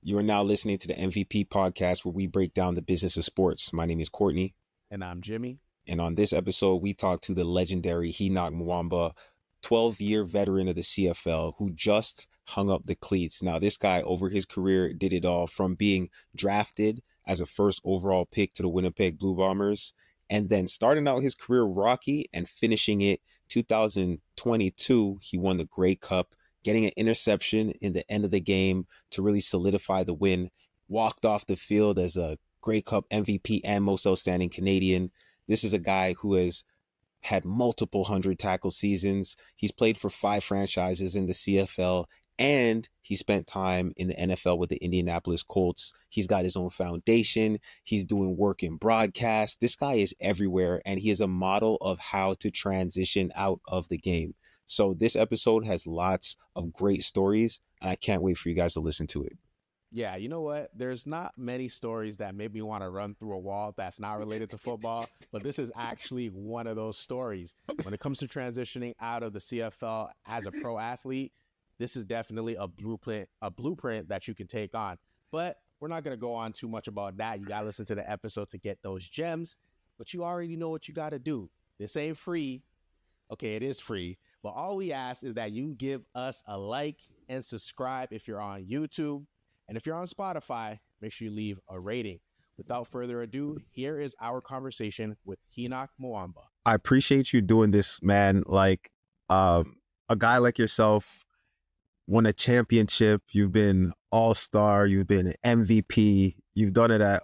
You are now listening to the MVP podcast where we break down the business of sports. My name is Courtney. And I'm Jimmy. And on this episode, we talk to the legendary Henoc Muamba, 12-year veteran of the CFL who just hung up the cleats. Now, this guy over his career did it all from being drafted as a first overall pick to the Winnipeg Blue Bombers and then starting out his career rocky and finishing it 2022. He won the Grey Cup, getting an interception in the end of the game to really solidify the win, walked off the field as a Grey Cup MVP and most outstanding Canadian. This is a guy who has had multiple 100-tackle seasons. He's played for 5 franchises in the CFL, and he spent time in the NFL with the Indianapolis Colts. He's got his own foundation. He's doing work in broadcast. This guy is everywhere, and he is a model of how to transition out of the game. So this episode has lots of great stories, and I can't wait for you guys to listen to it. Yeah, you know what? There's not many stories that make me want to run through a wall that's not related to football, but this is actually one of those stories. When it comes to transitioning out of the CFL as a pro athlete, this is definitely a blueprint that you can take on. But we're not going to go on too much about that. You got to listen to the episode to get those gems, but you already know what you got to do. This ain't free. Okay, it is free, but all we ask is that you give us a like and subscribe if you're on YouTube. And if you're on Spotify, make sure you leave a rating. Without further ado, here is our conversation with Henoc Muamba. I appreciate you doing this, man. Like a guy like yourself won a championship. You've been all-star. You've been MVP. You've done it at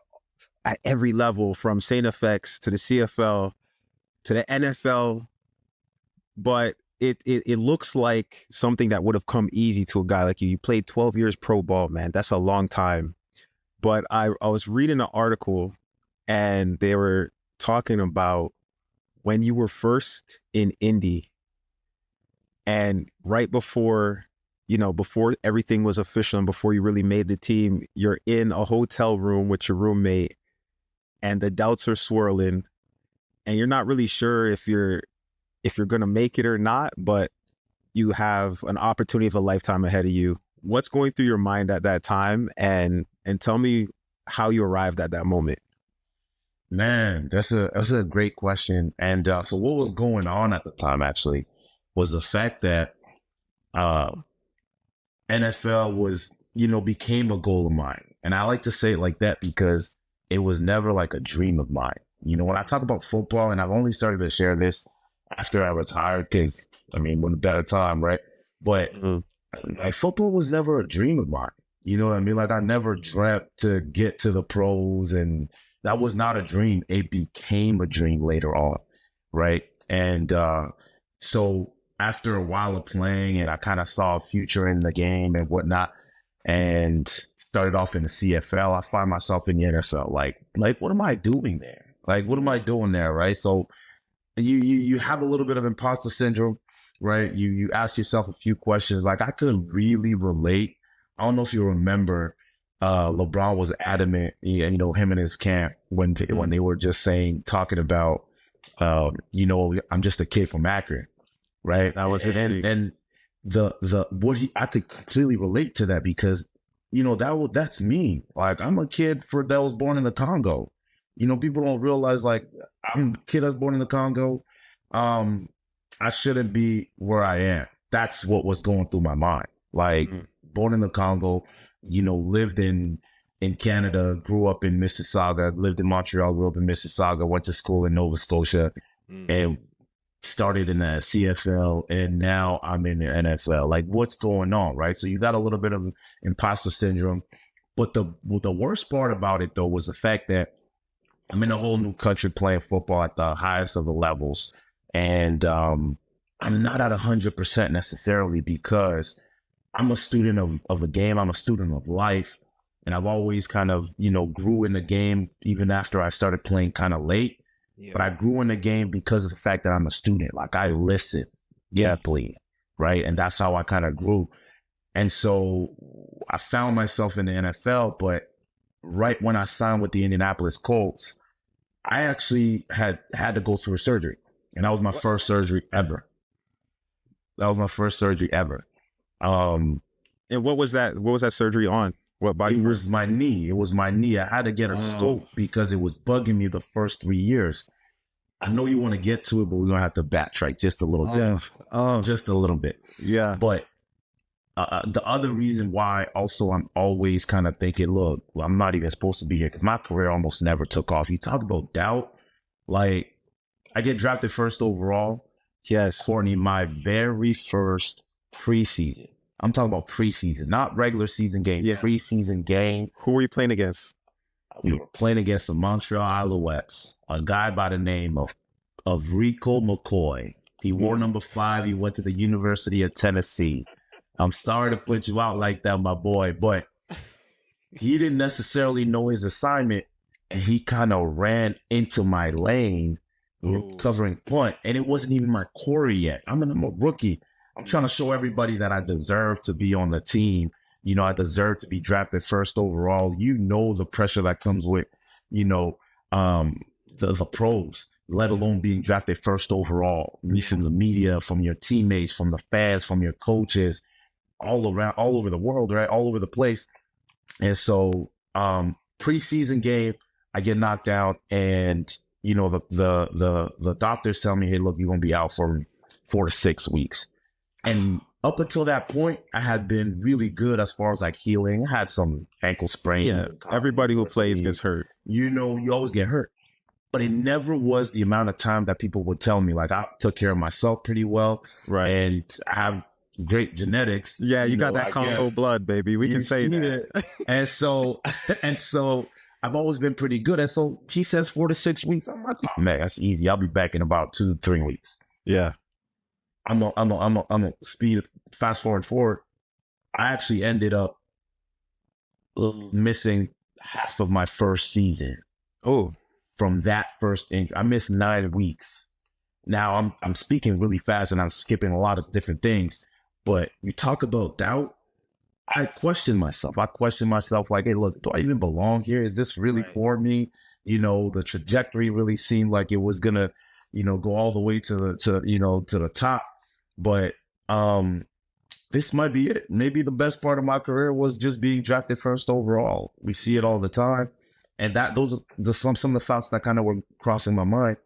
every level, from St. FX to the CFL to the NFL. But it looks like something that would have come easy to a guy like you. You played 12 years pro ball, man. That's a long time. But I was reading an article and they were talking about when you were first in Indy and right before, before everything was official and before you really made the team, you're in a hotel room with your roommate and the doubts are swirling and you're not really sure if you're going to make it or not, but you have an opportunity of a lifetime ahead of you. What's going through your mind at that time? And tell me how you arrived at that moment. Man, that's a great question. And so what was going on at the time actually was the fact that NFL was, became a goal of mine. And I like to say it like that because it was never like a dream of mine. When I talk about football, and I've only started to share this after I retired, because when a better time, right? But like football was never a dream of mine. You know what I mean? Like I never dreamt to get to the pros, and that was not a dream. It became a dream later on, right? And so after a while of playing, and I kind of saw a future in the game and whatnot, and started off in the CFL, I find myself in the NFL. Like what am I doing there? Like what am I doing there, right? So you have a little bit of imposter syndrome, right? You ask yourself a few questions. Like I could really relate. I don't know if you remember, LeBron was adamant, him and his camp when they were just talking about, I'm just a kid from Akron, right? That was his thing. And I could completely relate to that because, that's me. Like I'm a kid that was born in the Congo. People don't realize, like, I'm a kid that's born in the Congo. I shouldn't be where I am. That's what was going through my mind. Like, born in the Congo, lived in Canada, grew up in Mississauga, lived in Montreal, grew up in Mississauga, went to school in Nova Scotia, and started in the CFL, and now I'm in the NFL. Like, what's going on, right? So you got a little bit of imposter syndrome. But the worst part about it, though, was the fact that I'm in a whole new country playing football at the highest of the levels. And I'm not at 100% necessarily because I'm a student of the game. I'm a student of life. And I've always kind of, grew in the game even after I started playing kind of late. Yeah. But I grew in the game because of the fact that I'm a student. Like I listen deeply, right? And that's how I kind of grew. And so I found myself in the NFL, but right when I signed with the Indianapolis Colts, I actually had to go through a surgery. And that was my first surgery ever. And what was that? What was that surgery on? What body? It was my knee. It was my knee. I had to get a scope because it was bugging me the first 3 years. I know you want to get to it, but we're going to have to backtrack just a little bit. Just a little bit. Yeah. But the other reason why also I'm always kind of thinking, look, well, I'm not even supposed to be here because my career almost never took off. You talk about doubt. Like, I get drafted first overall. Yes. Courtney, my very first preseason. I'm talking about preseason, not regular season game, preseason game. Who were you playing against? We were playing against the Montreal Alouettes, a guy by the name of Rico McCoy. He wore number 5. He went to the University of Tennessee. I'm sorry to put you out like that, my boy, but he didn't necessarily know his assignment, and he kind of ran into my lane covering punt, and it wasn't even my core yet. I'm a rookie. I'm trying to show everybody that I deserve to be on the team. You know, I deserve to be drafted first overall. You know the pressure that comes with, you know, the pros, let alone being drafted first overall. From the media, from your teammates, from the fans, from your coaches, all around, all over the world, right? All over the place. And so preseason game, I get knocked out, and you know, the doctors tell me, hey, look, you're gonna be out for 4 to 6 weeks. And up until that point, I had been really good as far as like healing. I had some ankle sprain. Yeah, everybody who plays gets hurt. You know, you always get hurt. But it never was the amount of time that people would tell me. Like, I took care of myself pretty well. Right. And I have great genetics. Yeah, you got that Congo blood, baby. We can say that. And so I've always been pretty good. And so he says 4 to 6 weeks. I'm like, oh, man, that's easy. I'll be back in about 2-3 weeks. Yeah. I'm a speed fast forward. I actually ended up missing half of my first season. Oh, from that first injury, I missed 9 weeks. Now I'm speaking really fast and I'm skipping a lot of different things. But you talk about doubt. I question myself. Like, hey, look, do I even belong here? Is this really for me? You know, the trajectory really seemed like it was gonna, you know, go all the way to the top. But this might be it. Maybe the best part of my career was just being drafted first overall. We see it all the time. And those are some of the thoughts that kind of were crossing my mind.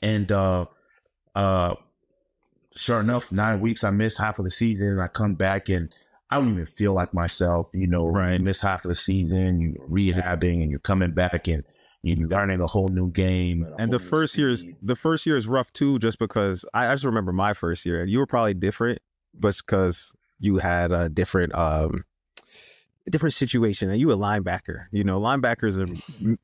And sure enough, 9 weeks, I missed half of the season, and I come back and I don't even feel like myself, you know, right? Miss half of the season, you're rehabbing and you're coming back and you're learning a whole new game. And the first year is rough too, just because I just remember my first year, and you were probably different, but because you had a different situation, and you a linebacker. You know, linebackers are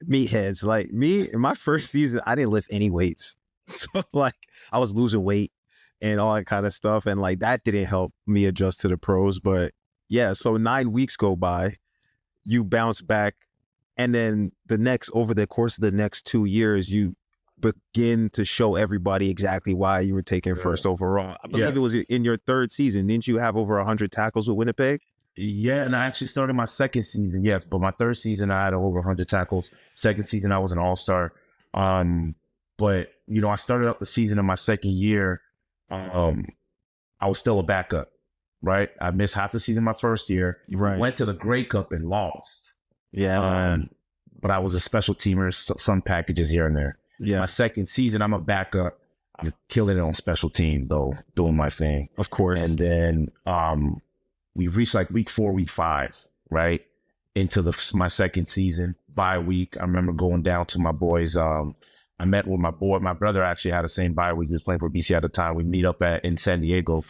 meatheads. Like me, in my first season, I didn't lift any weights, so like I was losing weight and all that kind of stuff, and like that didn't help me adjust to the pros. But yeah, so 9 weeks go by, you bounce back, and then over the course of the next 2 years, you begin to show everybody exactly why you were taken first overall. I believe it was in your 3rd season. Didn't you have over 100 tackles with Winnipeg? Yeah, and I actually started my 2nd season, yes. But my 3rd season, I had over 100 tackles. 2nd season, I was an all-star. But, you know, I started up the season in my 2nd year. I was still a backup, right? I missed half the season my 1st year. Right. Went to the Grey Cup and lost. Yeah. But I was a special teamer, some packages here and there. Yeah. My 2nd season, I'm a backup. I'm killing it on special team, though, doing my thing. Of course. And then we reached like week 4, week 5, right? Into my 2nd season, bye week. I remember going down to my boys. I met with my boy. My brother actually had the same bye week. He was playing for BC at the time. We meet up in San Diego.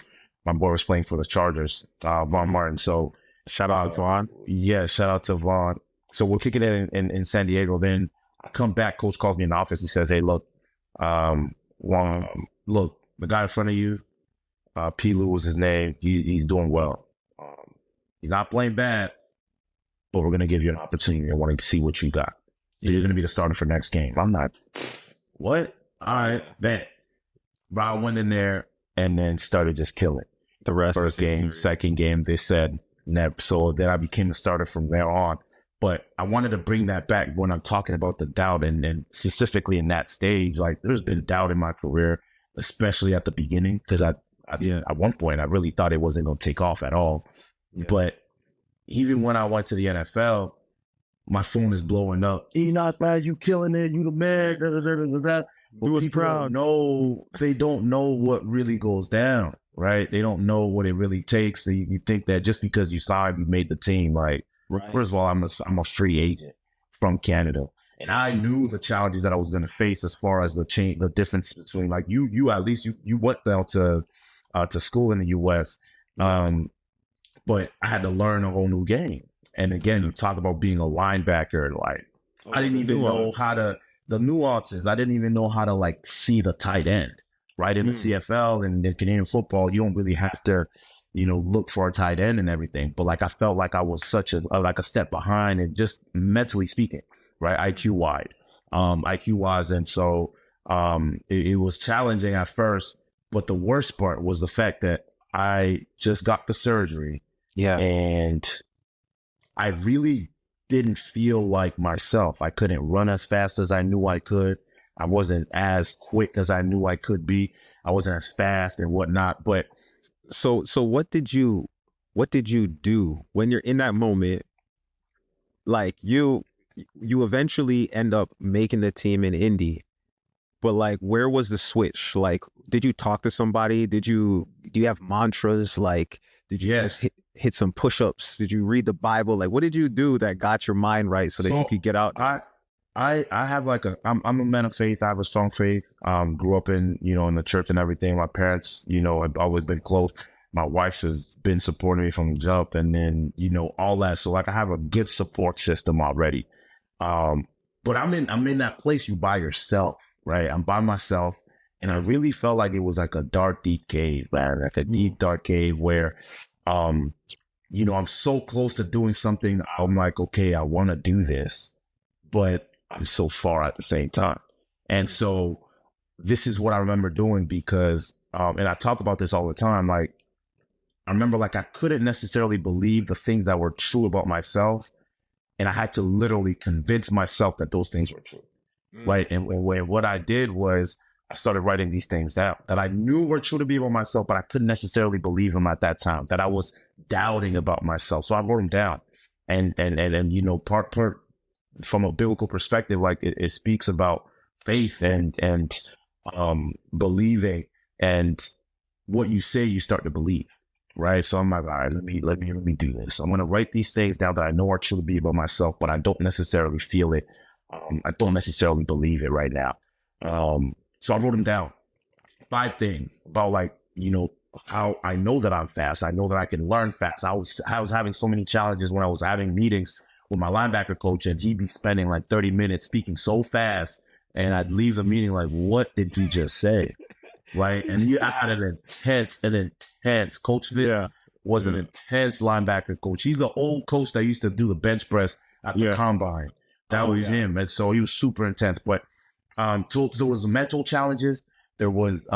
My boy was playing for the Chargers, Vaughn Martin. So shout out to Vaughn. Yeah, shout out to Vaughn. So we're kicking it in San Diego. Then I come back. Coach calls me in the office. He says, "Hey, look, look, the guy in front of you, P. was his name. He's doing well. He's not playing bad, but we're gonna give you an opportunity. I want to see what you got. So you're gonna be the starter for next game." I'm not. What? All right, bet. But I went in there and then started just killing. The rest. First game, 2nd game, they said never. So then I became the starter from there on. But I wanted to bring that back when I'm talking about the doubt, and specifically in that stage. Like, there's been doubt in my career, especially at the beginning, because at one point I really thought it wasn't going to take off at all. Yeah. But even when I went to the NFL, my phone is blowing up. Henoc, man, you killing it. You the man. Da, da, da, da, da. But Do us people proud. they don't know what really goes down, right? They don't know what it really takes. So you think that just because you signed, you made the team. Like, first of all, I'm a free agent from Canada. And I knew the challenges that I was going to face as far as the difference between, like, you at least you went down to school in the U.S., but I had to learn a whole new game. And again, you talk about being a linebacker. Like, I didn't even know the nuances. I didn't even know how to, like, see the tight end, right? In the CFL and in Canadian football, you don't really have to, look for a tight end and everything. But, like, I felt like I was such like a step behind, and just mentally speaking, right? IQ wise. And so it was challenging at first. But the worst part was the fact that I just got the surgery. Yeah. And I really didn't feel like myself. I couldn't run as fast as I knew I could. I wasn't as quick as I knew I could be. I wasn't as fast and whatnot. But so what did you do when you're in that moment? Like, you eventually end up making the team in Indy, but, like, where was the switch? Like, did you talk to somebody? Do you have mantras? Like, did you just hit some push-ups? Did you read the Bible? Like, what did you do that got your mind right so that you could get out? I have like I'm a man of faith. I have a strong faith. Grew up in the church and everything. My parents, have always been close. My wife has been supporting me from the jump, and then all that. So, like, I have a good support system already. But I'm in that place, you by yourself, right? I'm by myself, and I really felt like it was like a dark, deep cave, man. Like a deep, dark cave where, I'm so close to doing something. I'm like, okay, I want to do this, but I'm so far at the same time. And so this is what I remember doing because, and I talk about this all the time. Like, I remember, like, I couldn't necessarily believe the things that were true about myself. And I had to literally convince myself that those things were true. Right. And what I did was I started writing these things down that I knew were true to be about myself, but I couldn't necessarily believe them at that time, that I was doubting about myself. So I wrote them down. And part from a biblical perspective, like, it speaks about faith and believing, and what you say, you start to believe. Right. So I'm like, all right, let me do this. I'm going to write these things down that I know are true to be about myself, but I don't necessarily feel it. I don't necessarily believe it right now. So I wrote them down. 5 things about, like, how I know that I'm fast. I know that I can learn fast. I was having so many challenges when I was having meetings with my linebacker coach, and he'd be spending like 30 minutes speaking so fast, and I'd leave the meeting like, what did he just say? Right. And I had an intense Coach Vince was an intense linebacker coach. He's the old coach that used to do the bench press at the combine. That was him. And so he was super intense. But so there was mental challenges. There was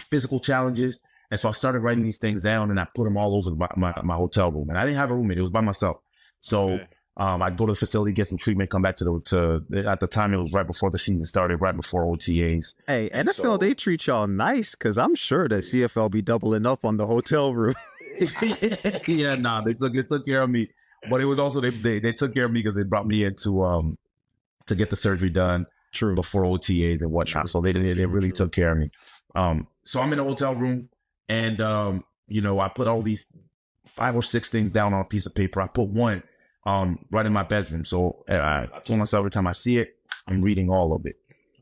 physical challenges. And so I started writing these things down, and I put them all over my hotel room. And I didn't have a roommate. It was by myself. So I'd go to the facility, get some treatment, come back to at the time, it was right before the season started, right before OTAs. Hey, NFL, they treat y'all nice, because I'm sure that CFL be doubling up on the hotel room. Yeah, nah, they took care of me. But it was also, they took care of me because they brought me in to get the surgery done before OTAs and whatnot. So they really took care of me. So I'm in the hotel room, and I put all these 5 or 6 things down on a piece of paper. I put one right in my bedroom. So I told myself every time I see it, I'm reading all of it.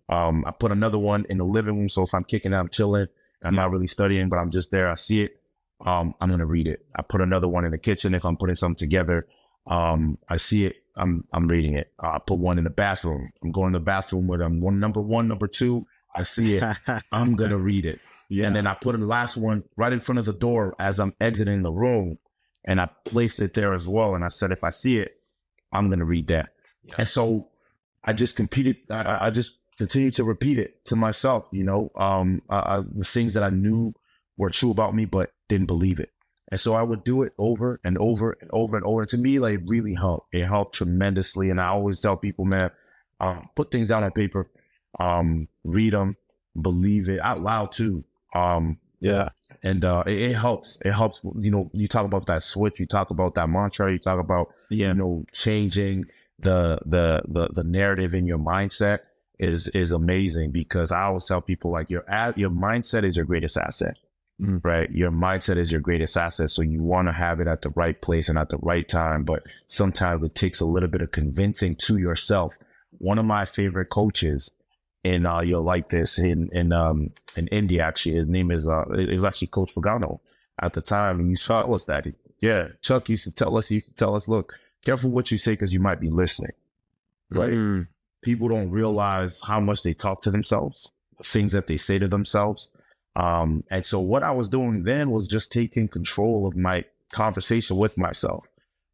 I put another one in the living room. So if I'm kicking out, I'm chilling, I'm not really studying, but I'm just there, I see it, I'm going to read it. I put another one in the kitchen. If I'm putting something together, I see it, I'm reading it. I put one in the bathroom. I'm going to the bathroom with number 1, number 2. I see it. I'm going to read it. Yeah. And then I put the last one right in front of the door as I'm exiting the room. And I placed it there as well. And I said, if I see it, I'm going to read that. Yeah. And so I just I just continued to repeat it to myself, the things that I knew were true about me, but didn't believe it. And so I would do it over and over and over and over. And to me, like, it really helped. It helped tremendously. And I always tell people, man, put things down on paper, read them, believe it out loud too. And it helps. It helps. You know, you talk about that switch. You talk about that mantra. You talk about changing the narrative in your mindset is amazing, because I always tell people, like, your mindset is your greatest asset. Right? Your mindset is your greatest asset. So you want to have it at the right place and at the right time. But sometimes it takes a little bit of convincing to yourself. One of my favorite coaches, and you'll like this, in India, actually, his name is it was actually Coach Pagano at the time, and you saw us that. Chuck used to tell us, look, careful what you say, because you might be listening. Right? People don't realize how much they talk to themselves, the things that they say to themselves. And so what I was doing then was just taking control of my conversation with myself,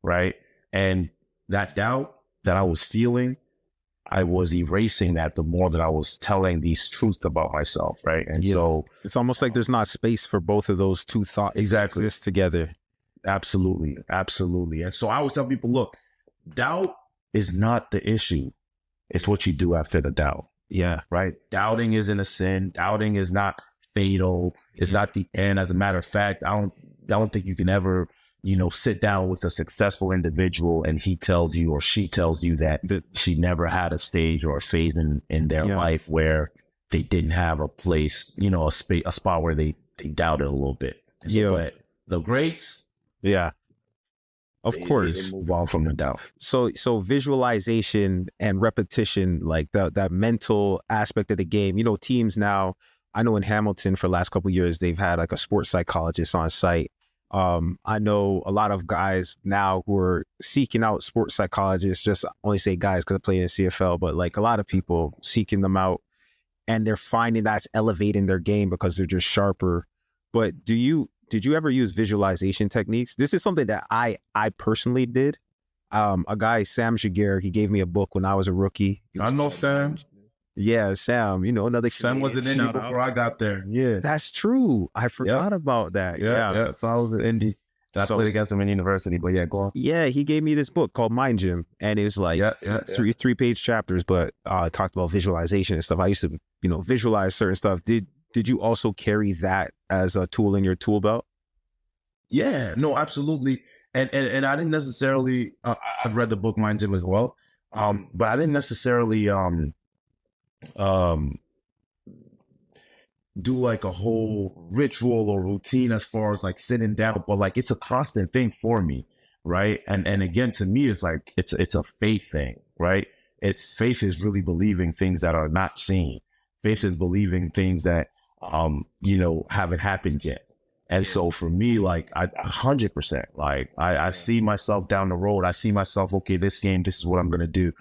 right? And that doubt that I was feeling, I was erasing that the more that I was telling these truths about myself, right? And so it's almost like there's not space for both of those two thoughts to exist together. Absolutely. And so I always tell people, look, doubt is not the issue. It's what you do after the doubt. Yeah. Right? Doubting isn't a sin. Doubting is not fatal. It's not the end. As a matter of fact, I don't think you can ever, sit down with a successful individual and he tells you or she tells you that she never had a stage or a phase in their life where they didn't have a place, a spot where they doubted a little bit. But the greats, of course, they move on from the doubt. So visualization and repetition, like that mental aspect of the game. Teams now, I know in Hamilton for the last couple of years, they've had like a sports psychologist on site. I know a lot of guys now who are seeking out sports psychologists, just only say guys because I play in CFL, but like a lot of people seeking them out, and they're finding that's elevating their game because they're just sharper. But did you ever use visualization techniques? This is something that I personally did. A guy, Sam Jaguar, he gave me a book when I was a rookie. I know Sam. Yeah, Sam, another Sam was in Indy before I got there. Yeah. That's true. I forgot about that. Yeah. So I was in Indy. I played against him in university, but go on. Yeah, he gave me this book called Mind Gym, and it was like three-page chapters, but it talked about visualization and stuff. I used to, visualize certain stuff. Did you also carry that as a tool in your tool belt? Yeah, no, absolutely. And I didn't necessarily, I've read the book Mind Gym as well, but I didn't necessarily do like a whole ritual or routine as far as like sitting down, but like it's a constant thing for me, right? And again, to me, it's like it's a faith thing, right? Faith is really believing things that are not seen. Faith is believing things that haven't happened yet. And so for me, like 100%, like I see myself down the road. I see myself, okay, this game, this is what I'm gonna do.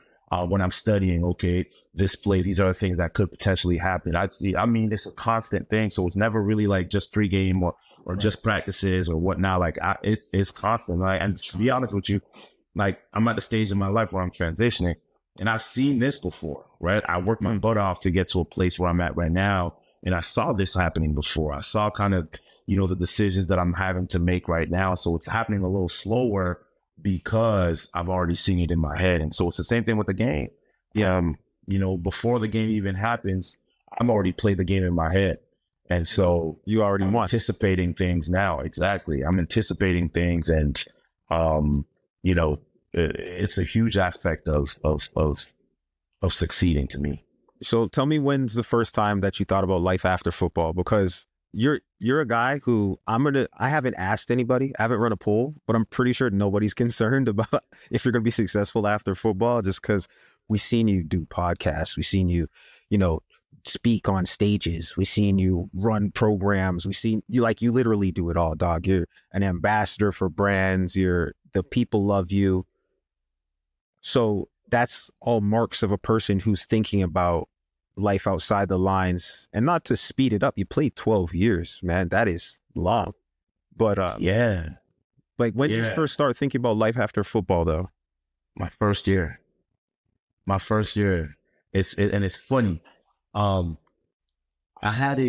When I'm studying, okay, this play, these are the things that could potentially happen. It's a constant thing. So it's never really like just pregame or just practices or whatnot. Like it's constant. Right? And to be honest with you, like I'm at the stage in my life where I'm transitioning, and I've seen this before, right? I worked my butt off to get to a place where I'm at right now. And I saw this happening before. I saw kind of, the decisions that I'm having to make right now. So it's happening a little slower because I've already seen it in my head. And so it's the same thing with the game. Before the game even happens, I'm already played the game in my head. And so you already I'm anticipating things now. Exactly. I'm anticipating things. And, it's a huge aspect of succeeding to me. So tell me, when's the first time that you thought about life after football? Because you're a guy who I haven't asked anybody, I haven't run a poll, but I'm pretty sure nobody's concerned about if you're going to be successful after football, just because we've seen you do podcasts. We've seen you, speak on stages. We've seen you run programs. We've seen you, like, you literally do it all, dog. You're an ambassador for brands. The people love you. So that's all marks of a person who's thinking about life outside the lines. And not to speed it up, you played 12 years, man. That is long. But like, when did you first start thinking about life after football, though? My first year. It's funny. I had I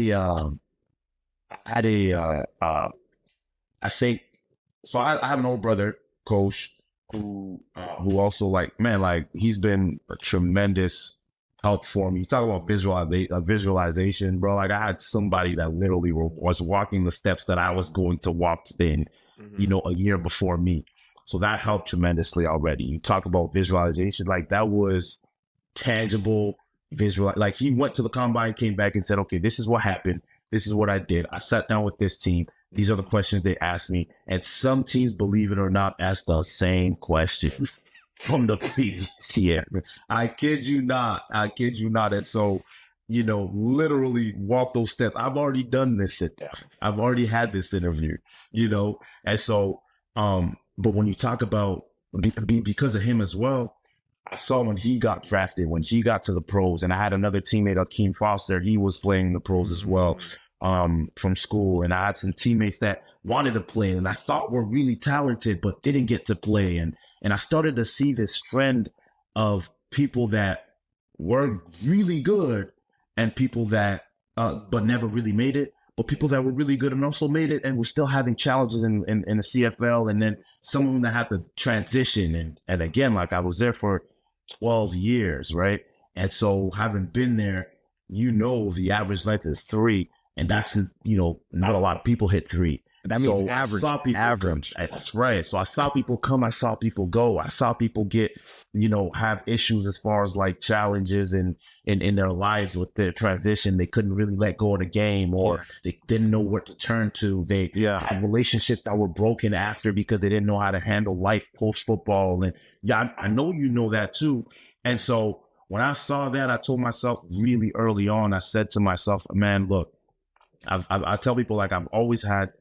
have an older brother, Coach, who also, like, man, like, he's been a tremendous helped form me. You talk about visualization, bro. Like I had somebody that literally was walking the steps that I was going to walk in, a year before me. So that helped tremendously already. You talk about visualization, like that was tangible visual. Like he went to the combine, came back and said, okay, this is what happened. This is what I did. I sat down with this team. These are the questions they asked me. And some teams, believe it or not, ask the same question from the previous year. I kid you not. I kid you not. And so, literally walk those steps. I've already done this sit down. I've already had this interview, And so, but when you talk about because of him as well, I saw when he got drafted, when he got to the pros, and I had another teammate, Akeem Foster, he was playing the pros as well from school. And I had some teammates that wanted to play and I thought were really talented, but didn't get to play. And I started to see this trend of people that were really good and people that, but never really made it, but people that were really good and also made it and were still having challenges in the CFL. And then some of them that had to transition. And again, like I was there for 12 years, right? And so having been there, the average length is 3. And that's, not a lot of people hit 3. That means average. Average. That's right. So I saw people come. I saw people go. I saw people get, have issues as far as like challenges in their lives with their transition. They couldn't really let go of the game, or they didn't know what to turn to. They had relationships that were broken after because they didn't know how to handle life post football. And I know you know that too. And so when I saw that, I told myself really early on, I said to myself, man, look, I tell people like I've always had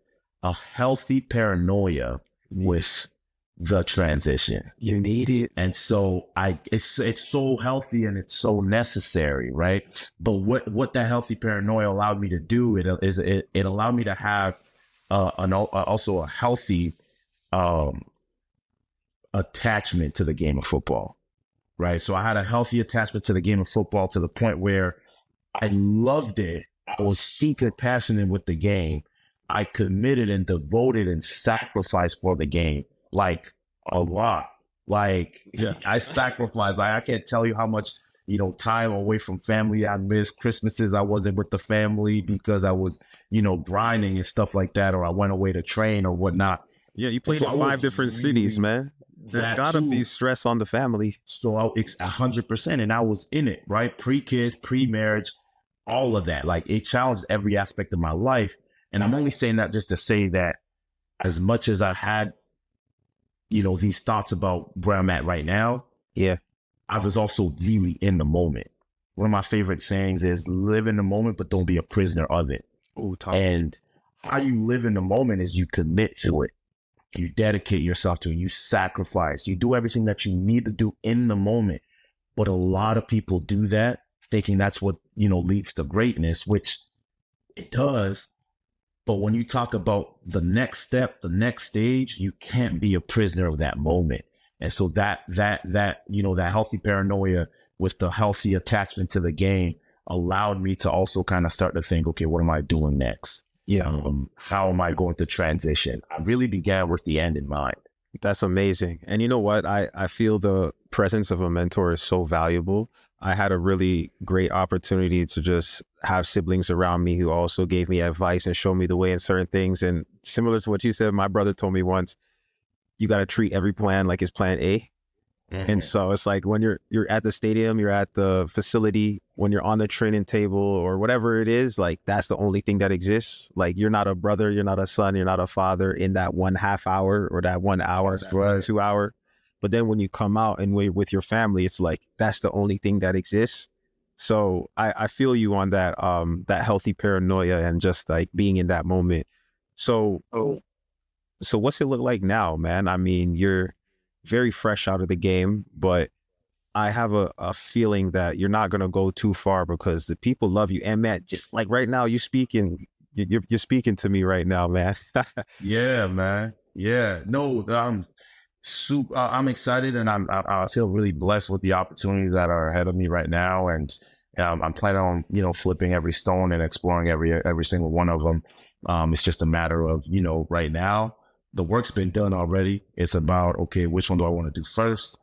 a healthy paranoia with the transition. You need it. And so it's so healthy and it's so necessary, right? But what that healthy paranoia allowed me to do, it allowed me to have also a healthy attachment to the game of football, right? So I had a healthy attachment to the game of football to the point where I loved it. I was super passionate with the game. I committed and devoted and sacrificed for the game, like a lot. Like I sacrificed. Like I can't tell you how much, time away from family I missed. Christmases I wasn't with the family because I was, grinding and stuff like that, or I went away to train or whatnot. Yeah, you played in 5 different cities, man. There's gotta be stress on the family. So it's 100%, and I was in it, right? Pre-kids, pre-marriage, all of that. Like it challenged every aspect of my life. And I'm only saying that just to say that as much as I had, these thoughts about where I'm at right now, I was also really in the moment. One of my favorite sayings is live in the moment, but don't be a prisoner of it. Ooh, and how you live in the moment is you commit to it. You dedicate yourself to it. You sacrifice. You do everything that you need to do in the moment. But a lot of people do that thinking that's what, leads to greatness, which it does. But when you talk about the next step, the next stage, you can't be a prisoner of that moment. And so that healthy paranoia with the healthy attachment to the game allowed me to also kind of start to think, okay, what am I doing next? How am I going to transition? I really began with the end in mind. That's amazing. And you know what? I feel the presence of a mentor is so valuable. I had a really great opportunity to just have siblings around me who also gave me advice and showed me the way in certain things. And similar to what you said, my brother told me once, you got to treat every plan like it's plan A. Mm-hmm. And so it's like when you're at the stadium, you're at the facility, when you're on the training table or whatever it is, like that's the only thing that exists. Like you're not a brother, you're not a son, you're not a father in that 1/2 hour or that 1 hour, that 2 hour. But then when you come out and with your family, it's like that's the only thing that exists. So I feel you on that that healthy paranoia and just like being in that moment. So what's it look like now, man? I mean, you're very fresh out of the game, but I have a feeling that you're not gonna go too far because the people love you. And man, just like right now, you're speaking to me right now, man. Yeah, man. Yeah, no, I'm excited, and I feel really blessed with the opportunities that are ahead of me right now, and I'm planning on flipping every stone and exploring every single one of them. It's just a matter of right now the work's been done already. It's about okay, which one do I want to do first?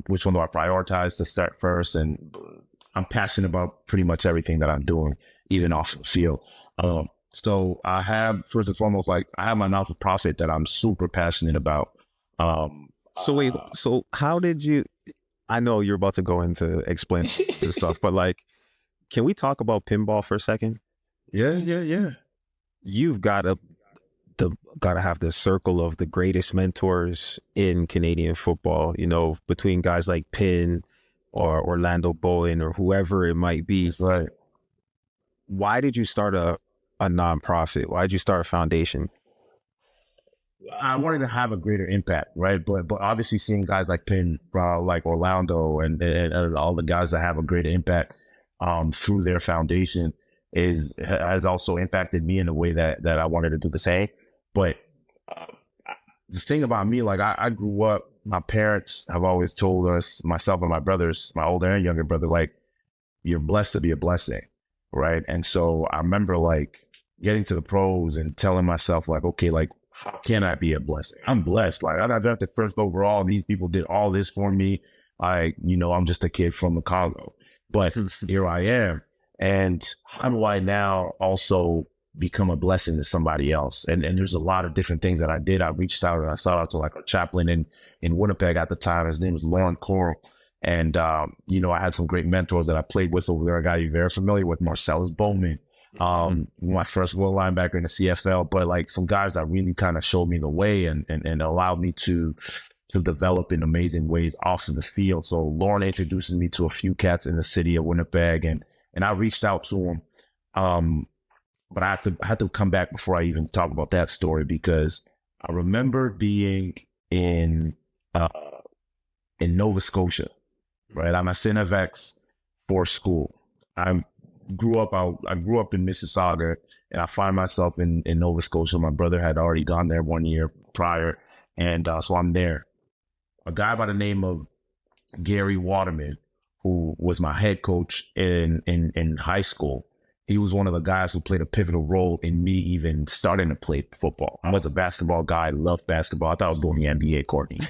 Which one do I prioritize to start first? And I'm passionate about pretty much everything that I'm doing, even off the field. So I have, first and foremost, like I have my not-for-profit that I'm super passionate about. So wait, so how did you? I know you're about to go into explain this stuff, but like, can we talk about pinball for a second? Yeah. You've got to have the circle of the greatest mentors in Canadian football. You know, between guys like Pin or Orlando Bowen or whoever it might be. That's right. Why did you start a nonprofit? Why did you start a foundation? I wanted to have a greater impact, right? But obviously seeing guys like Penn, like Orlando, and all the guys that have a greater impact through their foundation has also impacted me in a way that I wanted to do the same. But the thing about me, like I grew up, my parents have always told us, myself and my brothers, my older and younger brother, like, you're blessed to be a blessing, right? And so I remember like getting to the pros and telling myself like, okay, like, how can I be a blessing? I'm blessed. Like I got drafted first overall. These people did all this for me. I'm just a kid from the Congo, but here I am. And how do I now also become a blessing to somebody else? And there's a lot of different things that I did. I reached out and I sought out to like a chaplain in Winnipeg at the time. His name was Lauren Coral. And, I had some great mentors that I played with over there. A guy you're very familiar with, Marcellus Bowman. My first world linebacker in the CFL, but like some guys that really kind of showed me the way and allowed me to develop in amazing ways off of the field. So Lauren introduces me to a few cats in the city of Winnipeg, and I reached out to him. But I had to come back before I even talk about that story, because I remember being in Nova Scotia, right? I'm at Setbacks for school. I grew up in Mississauga, and I find myself in Nova Scotia. My brother had already gone there 1 year prior, and so I'm there. A guy by the name of Gary Waterman, who was my head coach in high school, he was one of the guys who played a pivotal role in me even starting to play football. I was a basketball guy, loved basketball. I thought I was going to the NBA, Courtney.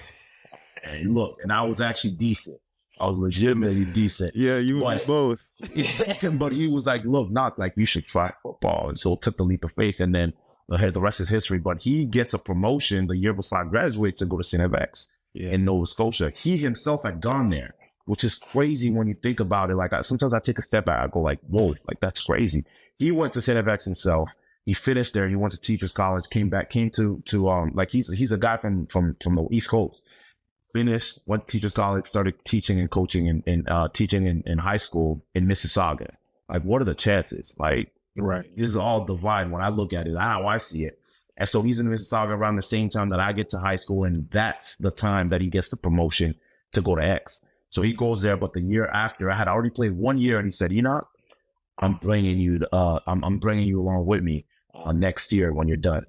And look, and I was actually decent. I was legitimately decent. Yeah, you both. But he was like, look, not like you should try football. And so took the leap of faith, and then the rest is history. But he gets a promotion the year before I graduate to go to Setbacks in Nova Scotia. He himself had gone there, which is crazy when you think about it. Like sometimes I take a step back, I go like, whoa, like that's crazy. He went to Setbacks himself. He finished there. He went to Teachers College, came to like he's a guy from the East Coast. Finished, went to Teachers College, started teaching and coaching and teaching in high school in Mississauga. Like, what are the chances? Like, right, this is all divine when I look at it, how I see it. And so he's in Mississauga around the same time that I get to high school, and that's the time that he gets the promotion to go to X. So he goes there, but the year after, I had already played 1 year, and he said, I'm bringing you along with me next year when you're done.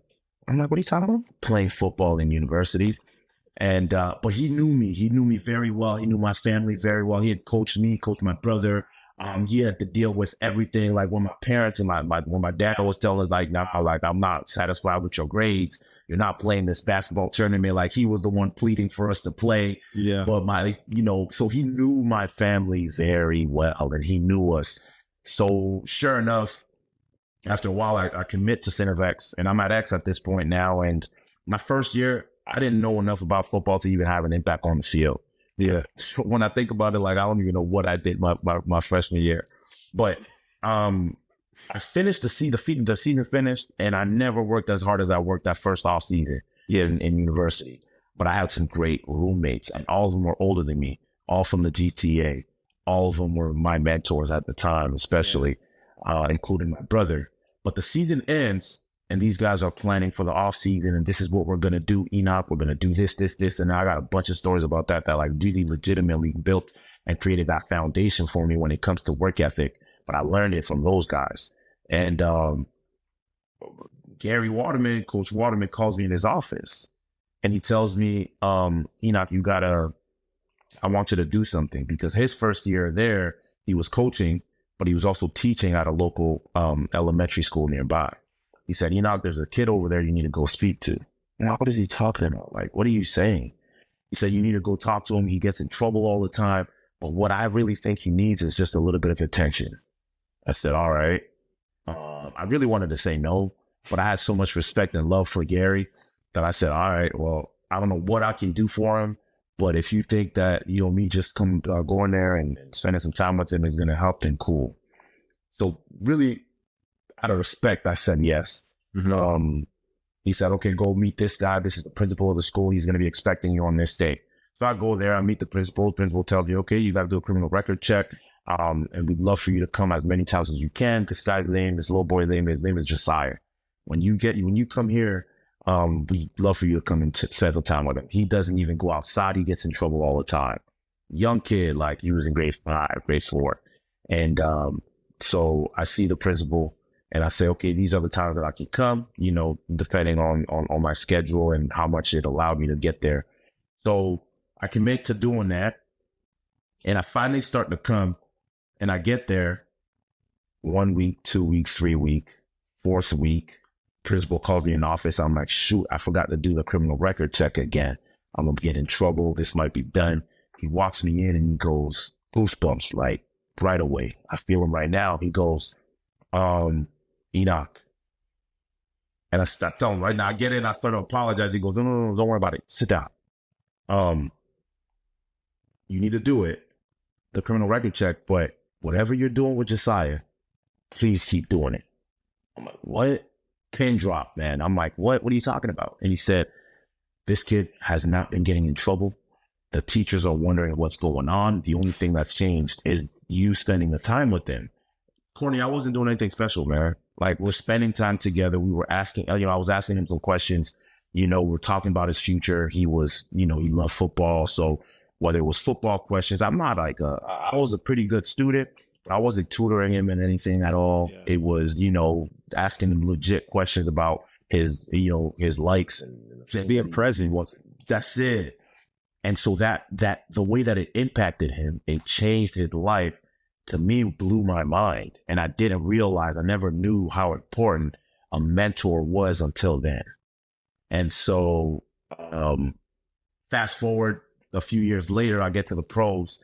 I'm like, what are you talking about? Playing football in university. And but he knew me very well. He knew my family very well. He had coached me, coached my brother. He had to deal with everything. Like when my parents and when my dad was telling us like, nah, like I'm not satisfied with your grades. You're not playing this basketball tournament. Like he was the one pleading for us to play. Yeah. But so he knew my family very well, and he knew us. So sure enough, after a while, I commit to Center of X, and I'm at X at this point now. And my first year, I didn't know enough about football to even have an impact on the field. Yeah. So when I think about it, like, I don't even know what I did my freshman year. But I finished the season finished, and I never worked as hard as I worked that first off season in university. But I had some great roommates, and all of them were older than me, all from the GTA. All of them were my mentors at the time, especially, including my brother. But the season ends, and these guys are planning for the off season, and this is what we're going to do, Henoc. We're going to do this. And I got a bunch of stories about that like really legitimately built and created that foundation for me when it comes to work ethic. But I learned it from those guys. And Gary Waterman, Coach Waterman, calls me in his office, and he tells me, Henoc, I want you to do something, because his first year there, he was coaching, but he was also teaching at a local elementary school nearby. He said, there's a kid over there you need to go speak to. Now, what is he talking about? Like, what are you saying? He said, you need to go talk to him. He gets in trouble all the time, but what I really think he needs is just a little bit of attention. I said, all right. I really wanted to say no, but I had so much respect and love for Gary that I said, all right, well, I don't know what I can do for him, but if you think that, me just going there and spending some time with him is going to help, then cool. So really, out of respect, I said yes. Mm-hmm. He said, okay, go meet this guy. This is the principal of the school. He's going to be expecting you on this day. So I go there, I meet the principal. The principal tells me, okay, you got to do a criminal record check. And we'd love for you to come as many times as you can. This guy's name, this little boy's name, his name is Josiah. When you come here, we'd love for you to come and spend the time with him. He doesn't even go outside. He gets in trouble all the time. Young kid, like he was in grade 5, grade 4. And so I see the principal and I say, okay, these are the times that I can come, depending on my schedule and how much it allowed me to get there. So I commit to doing that. And I finally start to come. And I get there 1 week, 2 weeks, 3 weeks, 4th week. Principal called me in the office. I'm like, shoot, I forgot to do the criminal record check again. I'm going to get in trouble. This might be done. He walks me in and he goes, goosebumps, like right away. I feel him right now. He goes, Henoc. And I tell him right now, I get in, I start to apologize. He goes, no, don't worry about it. Sit down. You need to do it, the criminal record check, but whatever you're doing with Josiah, please keep doing it. I'm like, what? Pin drop, man. I'm like, what? What are you talking about? And he said, this kid has not been getting in trouble. The teachers are wondering what's going on. The only thing that's changed is you spending the time with them. Courtney, I wasn't doing anything special, man. Like, we're spending time together. We were asking, I was asking him some questions. We're talking about his future. He was, he loved football. So whether it was football questions, I was a pretty good student. I wasn't tutoring him in anything at all. Yeah. It was, asking him legit questions about his, his likes and just being present. That's it. And so that the way that it impacted him, it changed his life, to me, blew my mind. And I didn't realize, I never knew how important a mentor was until then. And so fast forward a few years later, I get to the pros.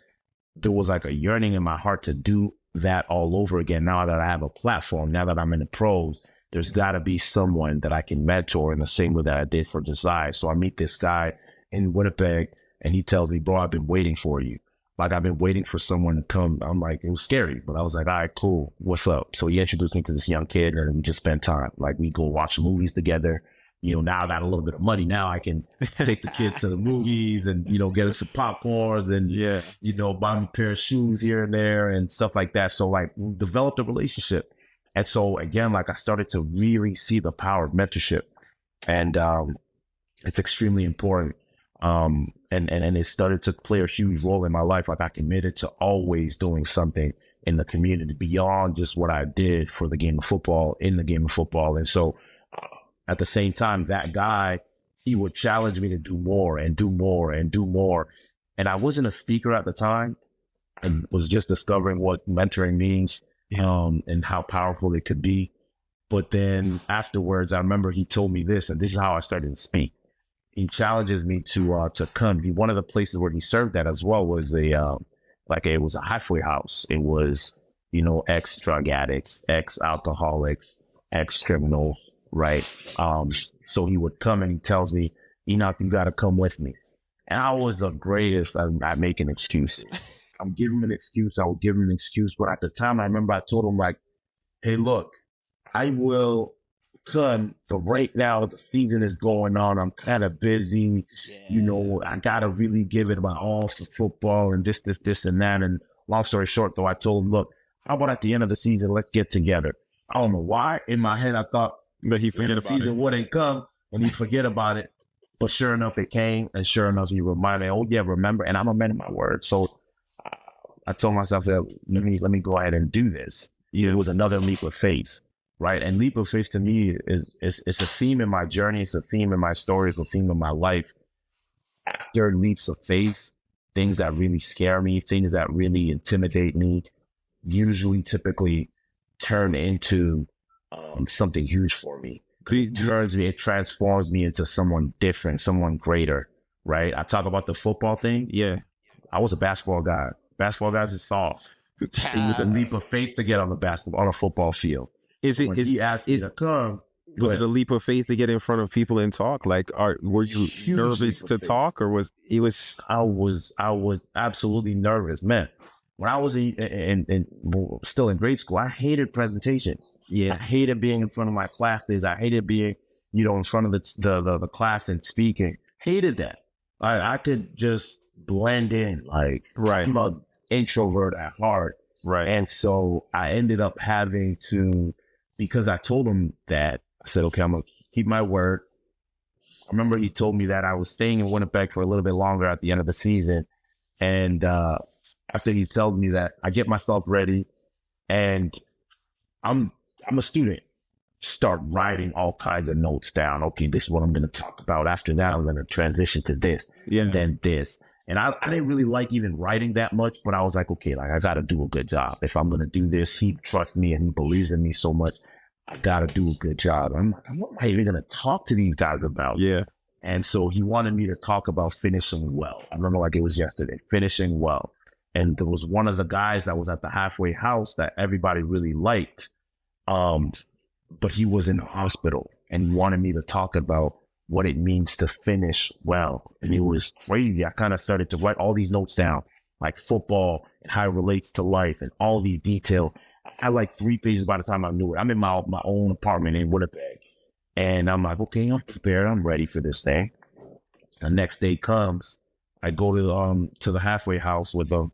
There was like a yearning in my heart to do that all over again. Now that I have a platform, now that I'm in the pros, there's got to be someone that I can mentor in the same way that I did for Josiah. So I meet this guy in Winnipeg and he tells me, bro, I've been waiting for you. Like, I've been waiting for someone to come. I'm like, it was scary, but I was like, all right, cool. What's up? So he introduced me to this young kid and we just spent time. Like, we go watch movies together. Now I got a little bit of money. Now I can take the kid to the movies and, get him some popcorns and, buy him a pair of shoes here and there and stuff like that. So like, we developed a relationship. And so again, like, I started to really see the power of mentorship, and it's extremely important. And it started to play a huge role in my life. Like, I committed to always doing something in the community beyond just what I did for the game of football, in the game of football. And so at the same time, that guy, he would challenge me to do more and do more and do more. And I wasn't a speaker at the time and was just discovering what mentoring means, and how powerful it could be. But then afterwards, I remember he told me this, and this is how I started to speak. He challenges me to come. One of the places where he served at as well was it was a halfway house. It was, ex-drug addicts, ex-alcoholics, ex-criminals, right? So he would come and he tells me, Henoc, you got to come with me. And I was the greatest at making excuses. I'm giving him an excuse. I would give him an excuse. But at the time, I remember I told him, like, hey, look, I will come, but right now the season is going on. I'm kind of busy. I got to really give it my all for football and this, and that. And long story short, though, I told him, look, how about at the end of the season, let's get together. I don't know why. In my head, I thought that he forget about the season wouldn't come and he'd forget about it. But sure enough, it came. And sure enough, he reminded me, oh, yeah, remember. And I'm a man of my word. So I told myself that let me go ahead and do this. It was another leap of faith, right? And leap of faith to me is a theme in my journey. It's a theme in my story. It's a theme in my life. After leaps of faith, things that really scare me, things that really intimidate me, usually typically turn into something huge for me. It transforms me into someone different, someone greater, right? I talk about the football thing. Yeah. I was a basketball guy Basketball guys is soft. It was a leap of faith to get on a football field. When he asked me to come, was it a leap of faith to get in front of people and talk? Like, were you nervous to talk, or was it was? I was absolutely nervous, man. When I was still in grade school, I hated presentations. Yeah, I hated being in front of my classes. I hated being, in front of the class and speaking. Hated that. I could just blend in. Like, right. I'm an introvert at heart. Right. And so I ended up having to, because I told him that, I said, okay, I'm going to keep my word. I remember he told me that I was staying in Winnipeg for a little bit longer at the end of the season. And after he tells me that, I get myself ready, and I'm a student. Start writing all kinds of notes down. Okay, this is what I'm going to talk about. After that, I'm going to transition to this, and then this. And I didn't really like even writing that much, but I was like, okay, like I got to do a good job. If I'm going to do this, he trusts me and he believes in me so much. I got to do a good job. I'm like, what am I even going to talk to these guys about? Yeah. And so he wanted me to talk about finishing well. I remember like it was yesterday, finishing well. And there was one of the guys that was at the halfway house that everybody really liked. But he was in the hospital, and he wanted me to talk about what it means to finish well. And it was crazy. I kind of started to write all these notes down, like football and how it relates to life and all these details. I had like 3 pages by the time I knew it. I'm in my own apartment in Winnipeg. And I'm like, okay, I'm prepared. I'm ready for this thing. The next day comes. I go to the halfway house with them.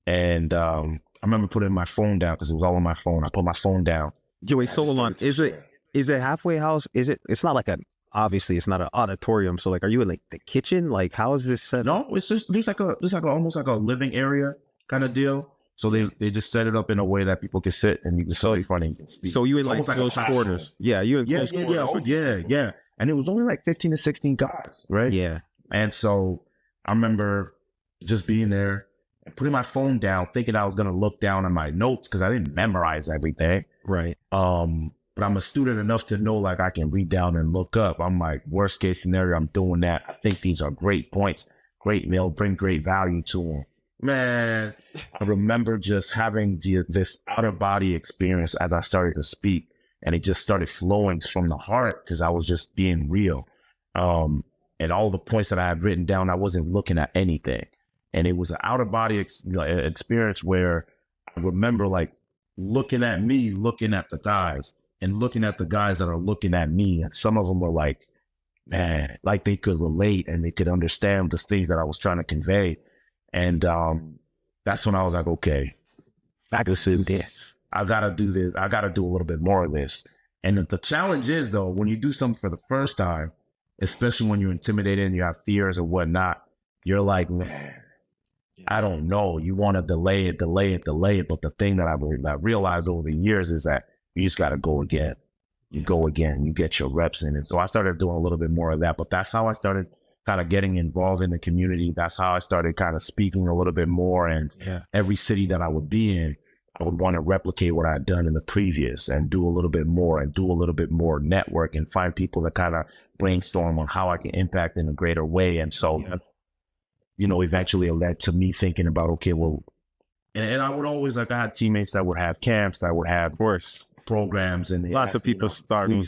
And I remember putting my phone down because it was all on my phone. I put my phone down. Yo, wait, so hold on. Is it halfway house? It's not like obviously it's not an auditorium. So like, are you in like the kitchen? Like, how is this set up? No, it's just, there's almost like a living area kind of deal. So they just set it up in a way that people can sit and you can sit in front and speak. So you in like close quarters. Yeah, you in close quarters. Yeah. And it was only like 15 to 16 guys, right? Yeah. And so I remember just being there and putting my phone down, thinking I was going to look down on my notes because I didn't memorize everything. Right. But I'm a student enough to know like I can read down and look up. I'm like, worst case scenario, I'm doing that. I think these are great points. They'll bring great value to them. Man, I remember just having this out-of-body experience as I started to speak, and it just started flowing from the heart because I was just being real. And all the points that I had written down, I wasn't looking at anything. And it was an out-of-body experience where I remember like looking at me, looking at the guys, and looking at the guys that are looking at me. And some of them were like, man, like they could relate and they could understand the things that I was trying to convey. And that's when I was like, okay, I can do this. I got to do this. I got to do a little bit more of this. And the challenge is, though, when you do something for the first time, especially when you're intimidated and you have fears and whatnot, you're like, man, I don't know. You want to delay it. But the thing that I realized over the years is that you just got to go again. You go again. You get your reps in. And so I started doing a little bit more of that. But that's how I started kind of getting involved in the community. That's how I started kind of speaking a little bit more. And every city that I would be in, I would want to replicate what I had done in the previous and do a little bit more and do a little bit more network and find people that kind of brainstorm on how I can impact in a greater way. And so, eventually it led to me thinking about, okay, well, and I would always, like, I had teammates that would have camps, that would have programs, and lots of people starting.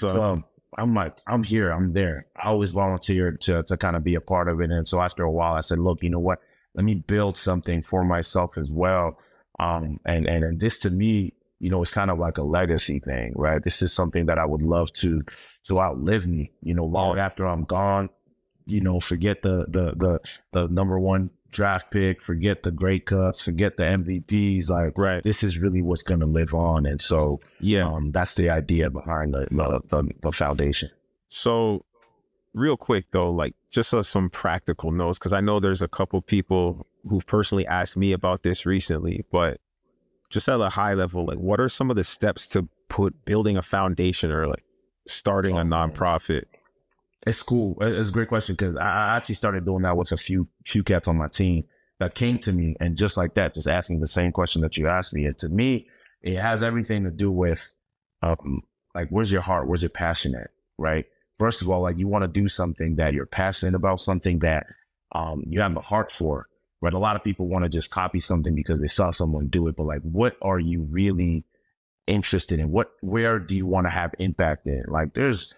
I'm like, I'm here, I'm there. I always volunteered to kind of be a part of it. And so after a while, I said, look, you know what? Let me build something for myself as well. And this to me, it's kind of like a legacy thing, right? This is something that I would love to outlive me, long after I'm gone. Forget the number one draft pick, forget the Grey Cups, forget the MVPs. Like, right, this is really what's going to live on. And so, that's the idea behind the foundation. So real quick though, like just some practical notes, because I know there's a couple people who've personally asked me about this recently, but just at a high level, like what are some of the steps to building a foundation or like starting a nonprofit? It's cool. It's a great question because I actually started doing that with a few cats on my team that came to me and just like that, just asking the same question that you asked me. And to me, it has everything to do with like, where's your heart? Where's your passion at? Right? First of all, like you want to do something that you're passionate about, something that you have a heart for. right? A lot of people want to just copy something because they saw someone do it, but like, what are you really interested in? Where do you want to have impact in? Like, there's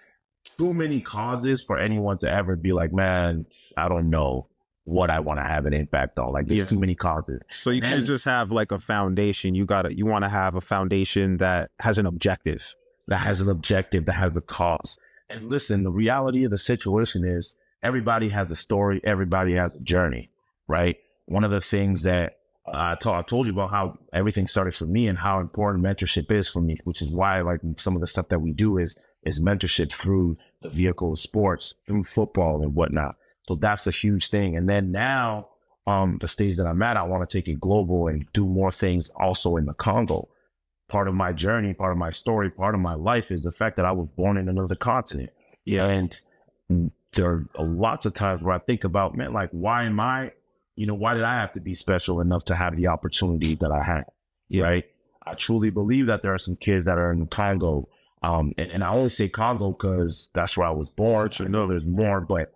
too many causes for anyone to ever be like, man, I don't know what I want to have an impact on. Like, there's too many causes. So you can't just have like a foundation. You want to have a foundation that has an objective. That has a cause. And listen, the reality of the situation is everybody has a story. Everybody has a journey, right? One of the things that I told you about how everything started for me and how important mentorship is for me, which is why like some of the stuff that we do is mentorship through the vehicle of sports, through football and whatnot. So that's a huge thing. And then now, the stage that I'm at, I want to take it global and do more things also in the Congo. Part of my journey, part of my story, part of my life is the fact that I was born in another continent. Yeah. And there are lots of times where I think about, man, like, why did I have to be special enough to have the opportunities that I had? Yeah. Right. I truly believe that there are some kids that are in the Congo. And I only say Congo because that's where I was born. I know there's more, but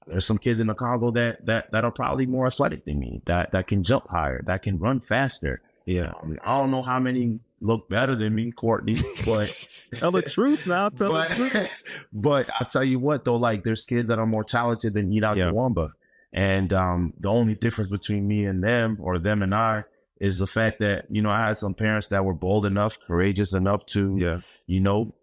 there's some kids in the Congo that are probably more athletic than me, that can jump higher, that can run faster. Yeah. I don't know how many look better than me, Courtney, but tell the truth now. The truth. But I'll tell you what, though, like, there's kids that are more talented than Henoc Muamba. And the only difference between me and them, or them and I, is the fact that, I had some parents that were bold enough, courageous enough to,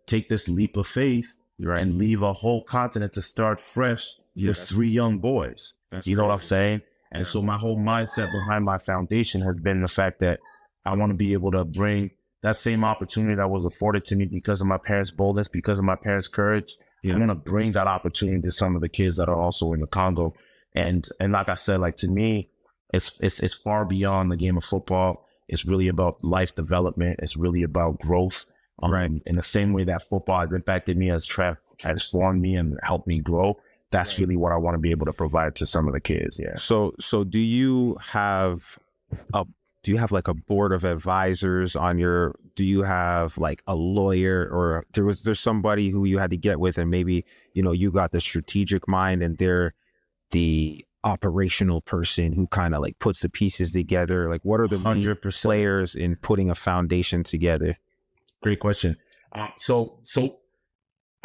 take this leap of faith, right, and leave a whole continent to start fresh with 3 young boys. That's crazy. What I'm saying? And so my whole mindset behind my foundation has been the fact that I want to be able to bring that same opportunity that was afforded to me because of my parents' boldness, because of my parents' courage. I'm going to bring that opportunity to some of the kids that are also in the Congo. And like I said, like, to me, it's far beyond the game of football. It's really about life development. It's really about growth. Right. In the same way that football has impacted me, has formed me and helped me grow. That's really what I want to be able to provide to some of the kids. Yeah. So do you have like a board of advisors do you have like a lawyer, or there's somebody who you had to get with, and maybe, you got the strategic mind and they're the operational person who kind of like puts the pieces together? Like, what are the 100% players in putting a foundation together? Great question. So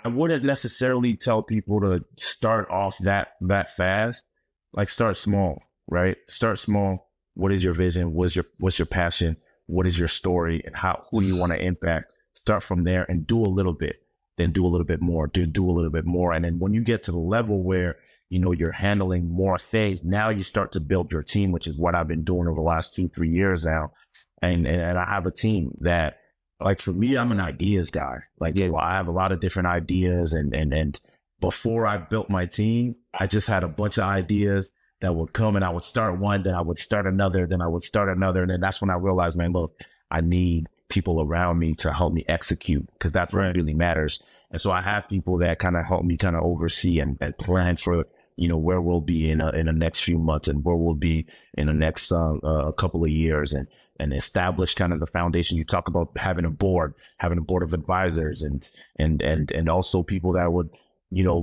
I wouldn't necessarily tell people to start off that fast. Like, start small, right? Start small. What is your vision? What's your passion? What is your story? And who do you want to impact? Start from there and do a little bit, then do a little bit more, do a little bit more. And then when you get to the level where, you're handling more things, now you start to build your team, which is what I've been doing over the last 2-3 years now. And I have a team that, like, for me, I'm an ideas guy. Like, I have a lot of different ideas. And before I built my team, I just had a bunch of ideas that would come, and I would start one, then I would start another, then I would start another. And then that's when I realized, man, look, I need people around me to help me execute, because that's what really matters. And so I have people that kind of help me kind of oversee and plan for, where we'll be in the next few months, and where we'll be in the next couple of years, and establish kind of the foundation. You talk about having a board of advisors, and also people that would,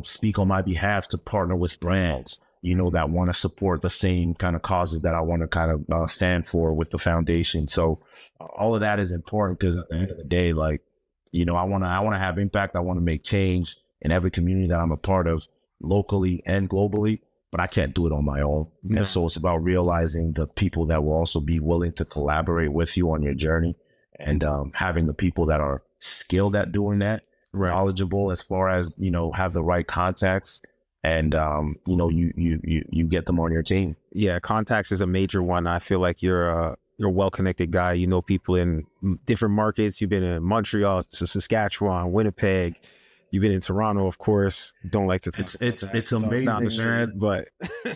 speak on my behalf to partner with brands, that want to support the same kind of causes that I want to kind of stand for with the foundation. So all of that is important, because at the end of the day, like, I want to have impact. I want to make change in every community that I'm a part of, locally and globally, but I can't do it on my own. No. And so it's about realizing the people that will also be willing to collaborate with you on your journey, and having the people that are skilled at doing that, knowledgeable as far as, have the right contacts, and, you get them on your team. Yeah. Contacts is a major one. I feel like you're a well-connected guy. People in different markets. You've been in Montreal, Saskatchewan, Winnipeg. You've been in Toronto, of course. Don't like to talk it's amazing, man. But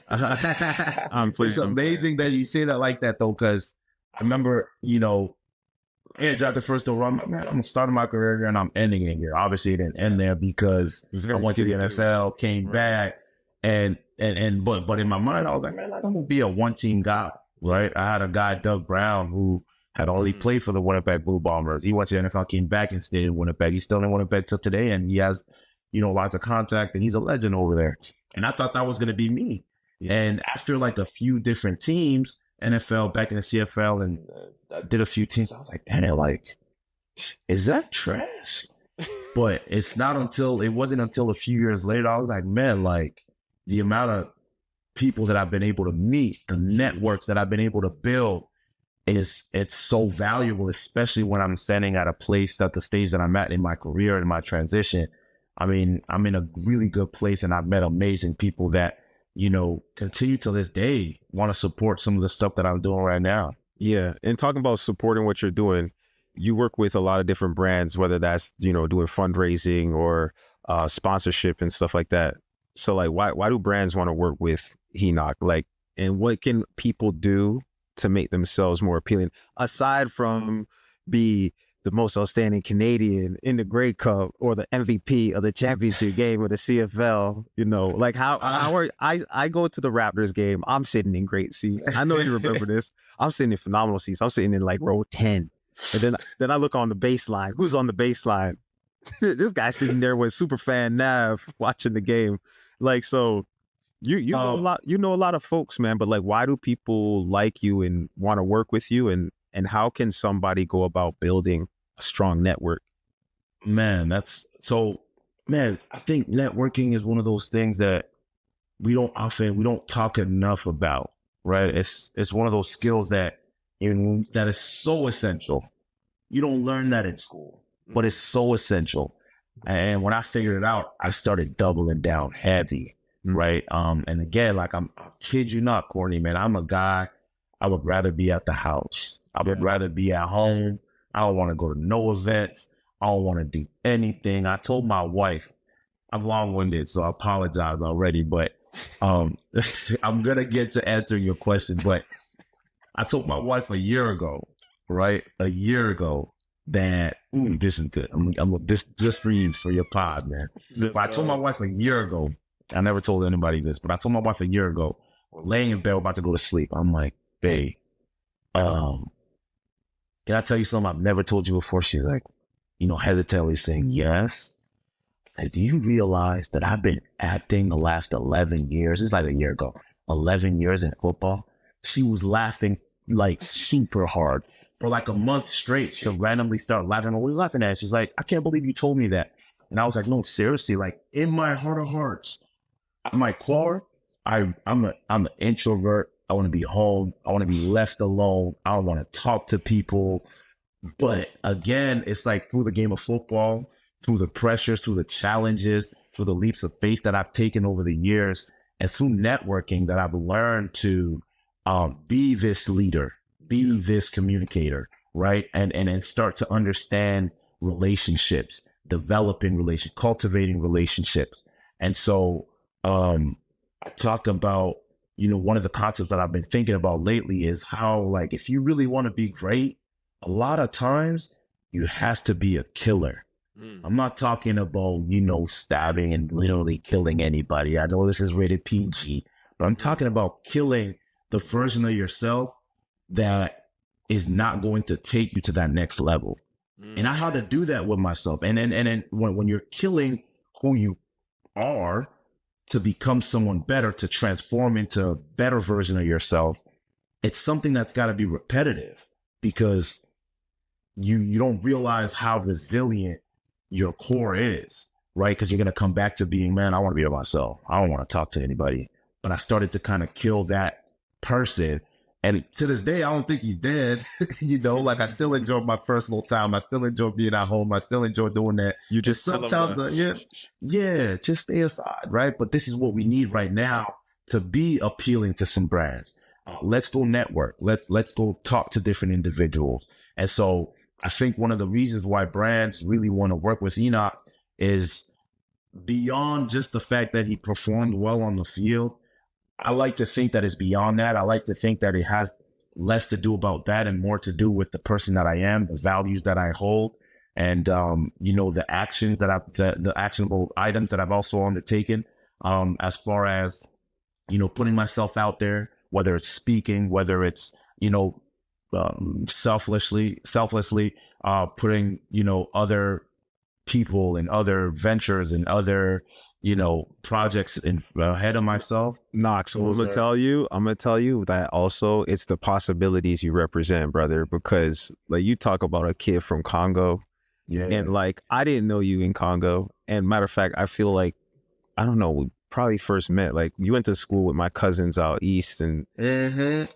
it's amazing that you say that like that, though, because I remember, I dropped the first door. I'm starting my career here and I'm ending it here. Obviously, it didn't end there because I went to the NFL, came back, but in my mind, I was like, man, I'm gonna be a one-team guy, right? I had a guy, Doug Brown, who had only played for the Winnipeg Blue Bombers. He went to the NFL, came back and stayed in Winnipeg. He's still in Winnipeg till today, and he has, lots of contact, and he's a legend over there. And I thought that was going to be me. And after like a few different teams, NFL, back in the CFL, and I did a few teams, I was like, damn, like, is that trash? But it wasn't until a few years later, I was like, man, like the amount of people that I've been able to meet, the networks that I've been able to build, it's so valuable, especially when I'm standing at the stage that I'm at in my career and my transition. I mean, I'm in a really good place, and I've met amazing people that, continue to this day want to support some of the stuff that I'm doing right now. Yeah. And talking about supporting what you're doing, you work with a lot of different brands, whether that's, doing fundraising or sponsorship and stuff like that. So like, why do brands want to work with Henoc? Like, and what can people do to make themselves more appealing, aside from be the most outstanding Canadian in the Grey Cup or the MVP of the championship game of the CFL? Like how are I go to the Raptors game, I'm sitting in great seats. I know you remember this. I'm sitting in phenomenal seats. I'm sitting in like row 10. And then I look on the baseline. Who's on the baseline? This guy sitting there with Superfan Nav watching the game. Like, so you know a lot. You know a lot of folks, man. But like, why do people like you and want to work with you? And how can somebody go about building a strong network? Man, I think networking is one of those things that we don't talk enough about, right? It's one of those skills that is so essential. You don't learn that in school, but it's so essential. And when I figured it out, I started doubling down heavy, right? And again, like I kid you not, Courtney, man, I'm a guy, I would rather be at the house. I would rather be at home. I don't want to go to no events. I don't want to do anything. I told my wife, I'm long-winded, so I apologize already, but I'm going to get to answering your question. But I told my wife a year ago, right? A year ago that, this is good. This just for you, for your pod, man. But I told my wife a year ago, I never told anybody this, but I told my wife a year ago, we're laying in bed, about to go to sleep. I'm like, babe, can I tell you something I've never told you before? She's like, hesitantly saying, yes. I said, do you realize that I've been acting the last 11 years? It's like a year ago, 11 years in football. She was laughing like super hard for like a month straight. She'll randomly start laughing. What are you laughing at? She's like, I can't believe you told me that. And I was like, no, seriously, like in my heart of hearts, at my core, I'm an introvert. I want to be home. I want to be left alone. I don't want to talk to people. But again, it's like through the game of football, through the pressures, through the challenges, through the leaps of faith that I've taken over the years, and through networking that I've learned to be this leader, be this communicator, right? And start to understand relationships, developing relationships, cultivating relationships. And so I talk about, one of the concepts that I've been thinking about lately is how, like, if you really want to be great, a lot of times you have to be a killer. I'm not talking about, stabbing and literally killing anybody. I know this is rated PG, but I'm talking about killing the version of yourself that is not going to take you to that next level. And I had to do that with myself. And then when you're killing who you are to become someone better, to transform into a better version of yourself, it's something that's got to be repetitive, because you don't realize how resilient your core is, right? Because you're going to come back to being, man, I want to be by myself. I don't want to talk to anybody. But I started to kind of kill that person. And to this day, I don't think he's dead. Like I still enjoy my personal time. I still enjoy being at home. I still enjoy doing that. You just sometimes, just stay aside, right? But this is what we need right now to be appealing to some brands. Let's go network. Let's go talk to different individuals. And so I think one of the reasons why brands really want to work with Henoc is beyond just the fact that he performed well on the field. I like to think that it's beyond that. I like to think that it has less to do about that and more to do with the person that I am, the values that I hold, and the actions that the actionable items that I've also undertaken, as far as putting myself out there, whether it's speaking, whether it's selflessly putting other people and other ventures and other, projects ahead of myself. Knox, I'm gonna tell you that also it's the possibilities you represent, brother, because like you talk about a kid from Congo, and like I didn't know you in Congo. And matter of fact, I feel like I don't know, we probably first met. Like you went to school with my cousins out east, and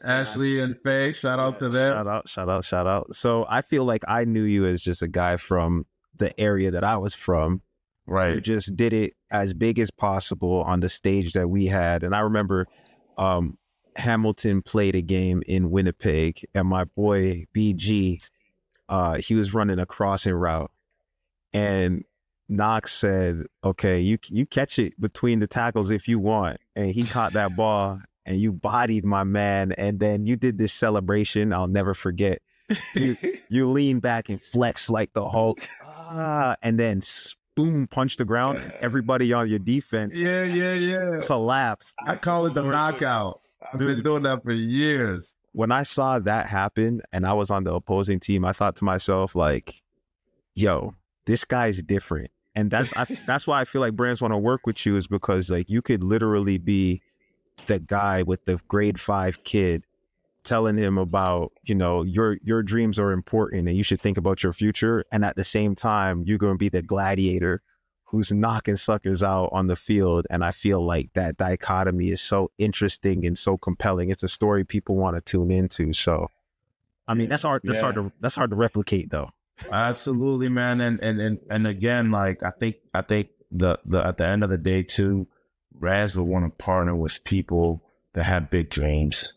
Ashley and Faye, shout out to them. Shout out. So I feel like I knew you as just a guy from the area that I was from. Right. You just did it as big as possible on the stage that we had. And I remember Hamilton played a game in Winnipeg, and my boy BG, he was running a crossing route, and Knox said, okay, you catch it between the tackles if you want. And he caught that ball and you bodied my man. And then you did this celebration I'll never forget. You lean back and flex like the Hulk. And then boom, punch the ground. Everybody on your defense collapsed. I call it the knockout. I've been doing that for years. When I saw that happen and I was on the opposing team, I thought to myself, like, yo, this guy's different. And that's why I feel like brands want to work with you, is because like you could literally be the guy with the grade 5 kid telling him about, your dreams are important and you should think about your future. And at the same time, you're going to be the gladiator who's knocking suckers out on the field. And I feel like that dichotomy is so interesting and so compelling. It's a story people want to tune into. So, I mean, that's hard to replicate though. Absolutely, man. And again, like I think the at the end of the day too, brands would want to partner with people that have big dreams,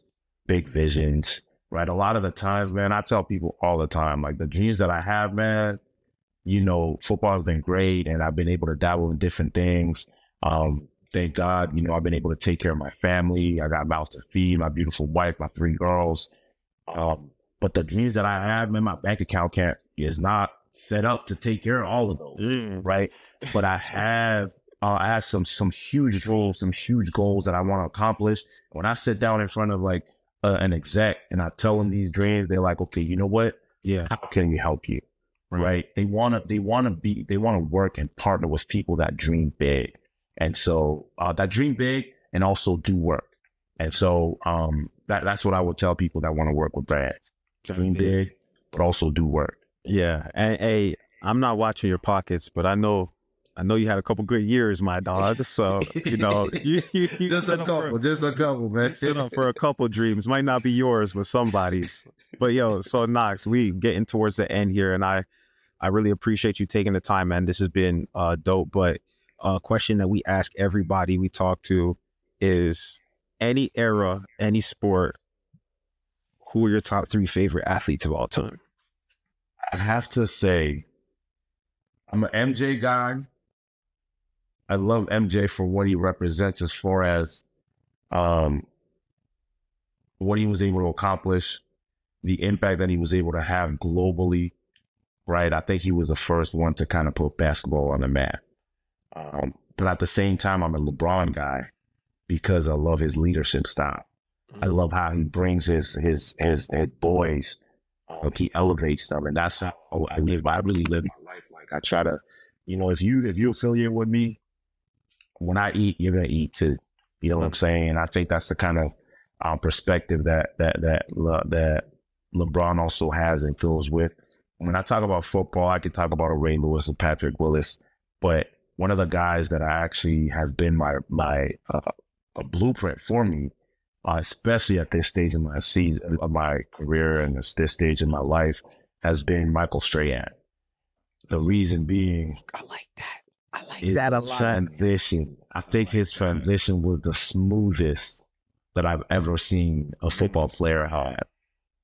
big visions, right? A lot of the times, man, I tell people all the time, like the dreams that I have, man, football has been great and I've been able to dabble in different things. Thank God, I've been able to take care of my family. I got a mouth to feed, my beautiful wife, my 3 girls. But the dreams that I have, man, my bank account is not set up to take care of all of those, right? But I have some huge goals, that I want to accomplish. When I sit down in front of like an exec and I tell them these dreams, they're like, okay, you know what? Yeah. How can we help you? Right? They want to work and partner with people that dream big. And so that dream big and also do work. And so that's what I would tell people that want to work with brands. Dream big, but also do work. Yeah. And hey, I'm not watching your pockets, but I know you had a couple good years, my dog. So, you just a couple, man. Set up for a couple dreams. Might not be yours, but somebody's. But yo, so Knox, we getting towards the end here, and I really appreciate you taking the time, man. This has been dope. But a question that we ask everybody we talk to is, any era, any sport, who are your top 3 favorite athletes of all time? I have to say, I'm an MJ guy. I love MJ for what he represents as far as what he was able to accomplish, the impact that he was able to have globally, right? I think he was the first one to kind of put basketball on the map. But at the same time, I'm a LeBron guy because I love his leadership style. I love how he brings his boys. He elevates them, and that's how I live. I really live my life. Like I try to, if you affiliate with me, when I eat, you're gonna eat too. You know what I'm saying? And I think that's the kind of perspective that LeBron also has and feels with. When I talk about football, I could talk about a Ray Lewis and Patrick Willis, but one of the guys that I actually has been my a blueprint for me, especially at this stage in my season of my career and this stage in my life, has been Michael Strahan. The reason being, I like that a lot. Transition. I think his transition was the smoothest that I've ever seen a football player have.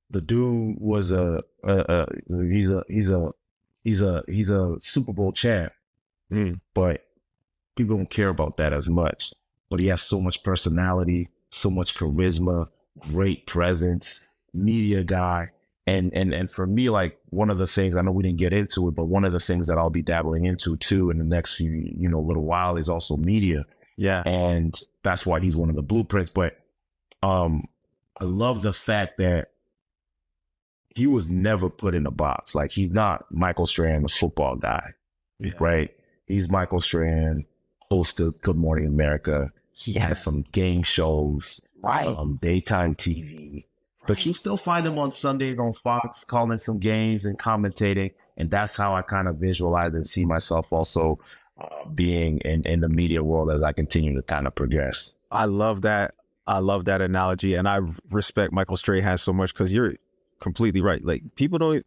The dude was he's a Super Bowl champ, but people don't care about that as much. But he has so much personality, so much charisma, great presence, media guy. And for me, like one of the things, I know we didn't get into it, but one of the things that I'll be dabbling into too in the next few, little while is also media. Yeah. And that's why he's one of the blueprints. But I love the fact that he was never put in a box. Like he's not Michael Strahan, the football guy. right? He's Michael Strahan, host of Good Morning America. He has some game shows, daytime TV. But you still find him on Sundays on Fox calling some games and commentating. And that's how I kind of visualize and see myself also being in the media world as I continue to kind of progress. I love that. I love that analogy. And I respect Michael Strahan so much because you're completely right. Like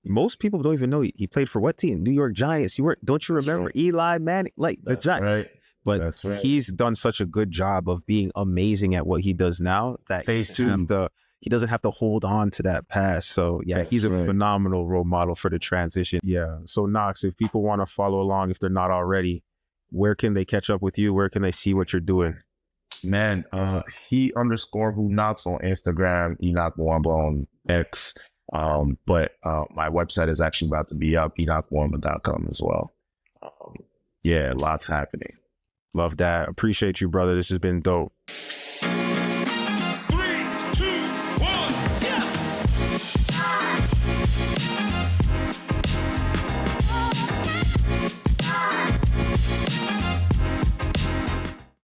most people don't even know he played for what team? New York Giants. Don't you remember Eli Manning? Like the Giants. Right. But he's done such a good job of being amazing at what he does now that Phase 2. He doesn't have to hold on to that past. So yeah, he's a phenomenal role model for the transition. Yeah. So Knox, if people want to follow along, if they're not already, where can they catch up with you? Where can they see what you're doing? Man, he_who knocks on Instagram, Henoc Muamba on X. But my website is actually about to be up, HenocMuamba.com as well. Lots happening. Love that. Appreciate you, brother. This has been dope.